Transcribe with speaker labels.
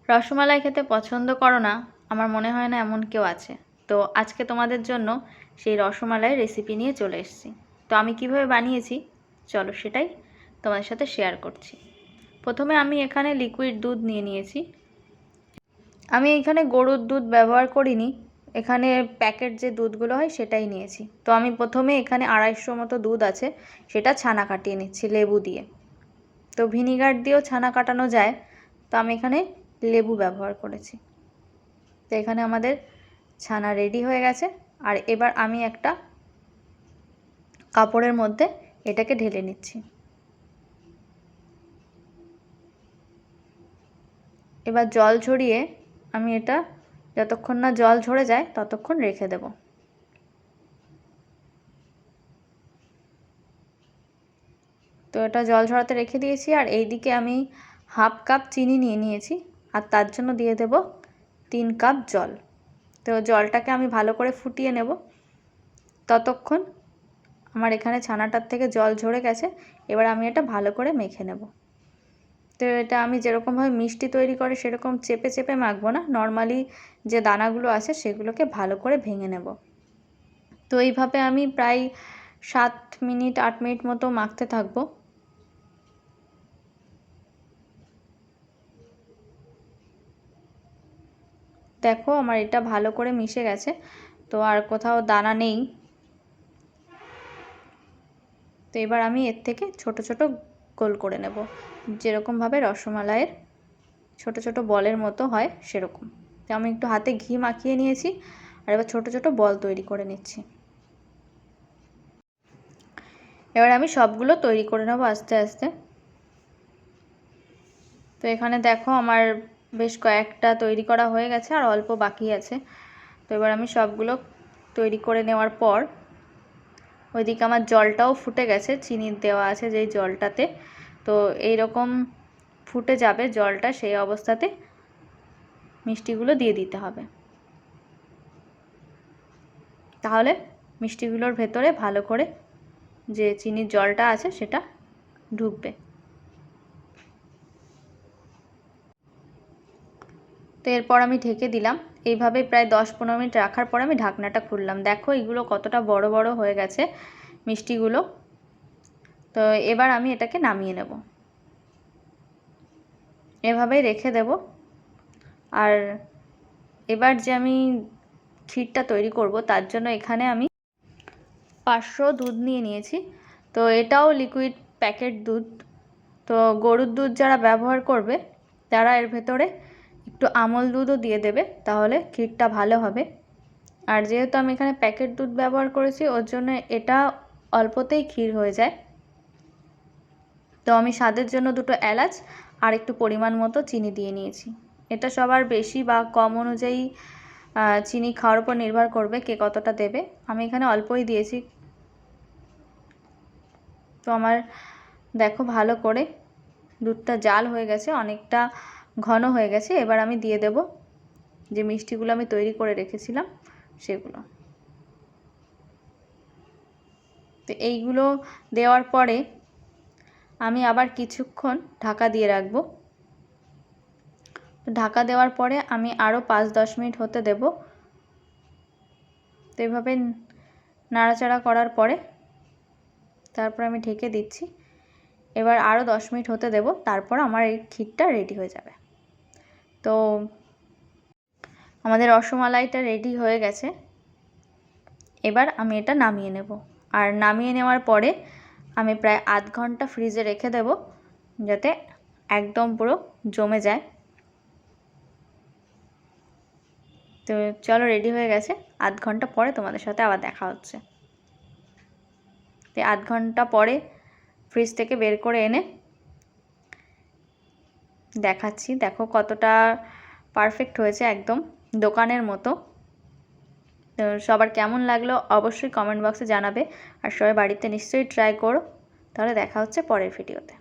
Speaker 1: রসমালাই খেতে পছন্দ করো না আমার মনে হয় না এমন কেউ আছে। তো আজকে তোমাদের জন্য সেই রসমালাইয়ের রেসিপি নিয়ে চলে এসেছি। তো আমি কিভাবে বানিয়েছি চলো সেটাই তোমাদের সাথে শেয়ার করছি। প্রথমে আমি এখানে লিকুইড দুধ নিয়ে নিয়েছি। আমি এখানে গরুর দুধ ব্যবহার করিনি, এখানে প্যাকেট যে দুধগুলো হয় সেটাই নিয়েছি। তো আমি প্রথমে এখানে 250 মতো দুধ আছে, সেটা ছানা কাটিয়ে নিচ্ছি লেবু দিয়ে। তো ভিনিগার দিয়েও ছানা কাটানো যায়, তো আমি এখানে লেবু ব্যবহার করেছি। তো এখানে আমাদের ছানা রেডি হয়ে গেছে। আর এবার আমি একটা কাপড়ের মধ্যে এটাকে ঢেলে নিচ্ছি। এবার জল ঝরিয়ে আমি এটা যতক্ষণ না জল ঝরে যায় ততক্ষণ রেখে দেব। তো এটা জল ঝরাতে রেখে দিয়েছি। আর এইদিকে আমি হাফ কাপ চিনি নিয়ে নিয়েছি, আর তার জন্য দিয়ে দেব 3 কাপ জল। তো জলটাকে আমি ভালো করে ফুটিয়ে নেব। ততক্ষণ আমার এখানে ছানাটার থেকে জল ঝরে গেছে। এবার আমি এটা ভালো করে মেখে নেব। তো এটা আমি যেরকমভাবে মিষ্টি তৈরি করে সেরকম চেপে চেপে মাখবো না, নর্মালি যে দানাগুলো আছে সেগুলোকে ভালো করে ভেঙে নেব। তো এইভাবে আমি প্রায় 7 মিনিট 8 মিনিট মতো মাখতে থাকবো। দেখো আমার এটা ভালো করে মিশে গেছে, তো আর কোথাও দানা নেই। তো এবার আমি এর থেকে ছোট ছোট গোল করে নেব, যেরকমভাবে রসমালাইয়ের ছোট ছোট বলের মতো হয় সেরকম। তো আমি একটু হাতে ঘি মাখিয়ে নিয়েছি, আর এবার ছোট ছোট বল তৈরি করে নিচ্ছি। এবার আমি সবগুলো তৈরি করে নেব আস্তে আস্তে। তো এখানে দেখো আমার বেশ কয়েকটা তৈরি করা হয়ে গেছে, আর অল্প বাকি আছে। তো এবার আমি সবগুলো তৈরি করে নেওয়ার পর ওইদিকে আমার জলটাও ফুটে গেছে, চিনি দেওয়া আছে যেই জলটাতে। তো এই রকম ফুটে যাবে জলটা, সেই অবস্থাতে মিষ্টিগুলো দিয়ে দিতে হবে, তাহলে মিষ্টিগুলোর ভেতরে ভালো করে যে চিনির জলটা আছে সেটা ঢুকবে। তো এরপর আমি ঢেকে দিলাম। এইভাবে প্রায় 10-15 মিনিট রাখার পর আমি ঢাকনাটা খুললাম। দেখো এগুলো কতটা বড় বড় হয়ে গেছে মিষ্টিগুলো। তো এবার আমি এটাকে নামিয়ে নেব, এভাবেই রেখে দেব। আর এবার যে আমি ক্ষীরটা তৈরি করব তার জন্য এখানে আমি 500 দুধ নিয়ে নিয়েছি। তো এটাও লিকুইড প্যাকেট দুধ। তো গরুর দুধ যারা ব্যবহার করবে তারা এর ভেতরে একটু আমল দুধও দিয়ে দেবে, তাহলে ক্ষীরটা ভালো হবে। আর যেহেতু আমি এখানে প্যাকেট দুধ ব্যবহার করেছি ওর জন্য এটা অল্পতেই ক্ষীর হয়ে যায়। তো আমি স্বাদের জন্য 2টো এলাচ আর একটু পরিমাণ মতো চিনি দিয়ে নিয়েছি। এটা সবার বেশি বা কম অনুযায়ী চিনি খাওয়ার উপর নির্ভর করবে কে কতটা দেবে। আমি এখানে অল্পই দিয়েছি। তো আমার দেখো ভালো করে দুধটা জাল হয়ে গেছে, অনেকটা ঘন হয়ে গেছে। এবার আমি দিয়ে দেব যে মিষ্টিগুলো আমি তৈরি করে রেখেছিলাম সেগুলো। তো এইগুলো দেওয়ার পরে আমি আবার কিছুক্ষণ ঢাকা দিয়ে রাখবো। ঢাকা দেওয়ার পরে আমি আরও 5-10 মিনিট হতে দেব। তো এভাবে নাড়াচাড়া করার পরে তারপর আমি ঢেকে দিচ্ছি। এবার আরও 10 মিনিট হতে দেব, তারপর আমার এই ক্ষীরটা রেডি হয়ে যাবে। তো আমাদের রসমালাইটা রেডি হয়ে গেছে। এবার আমি এটা নামিয়ে নেব। আর নামিয়ে নেওয়ার পরে আমি প্রায় আধ ঘন্টা ফ্রিজে রেখে দেব, যাতে একদম পুরো জমে যায়। তো চলো রেডি হয়ে গেছে। আধ ঘন্টা পরে তোমাদের সাথে আবার দেখা হচ্ছে। তো আধ ঘন্টা পরে ফ্রিজ থেকে বের করে এনে দেখাচ্ছি। দেখো কতটা পারফেক্ট হয়েছে, একদম দোকানের মতো। তো সবার কেমন লাগলো অবশ্যই কমেন্ট বক্সে জানাবে। আর সবাই বাড়িতে নিশ্চয়ই ট্রাই করো। তাহলে দেখা হচ্ছে পরের ভিডিওতে।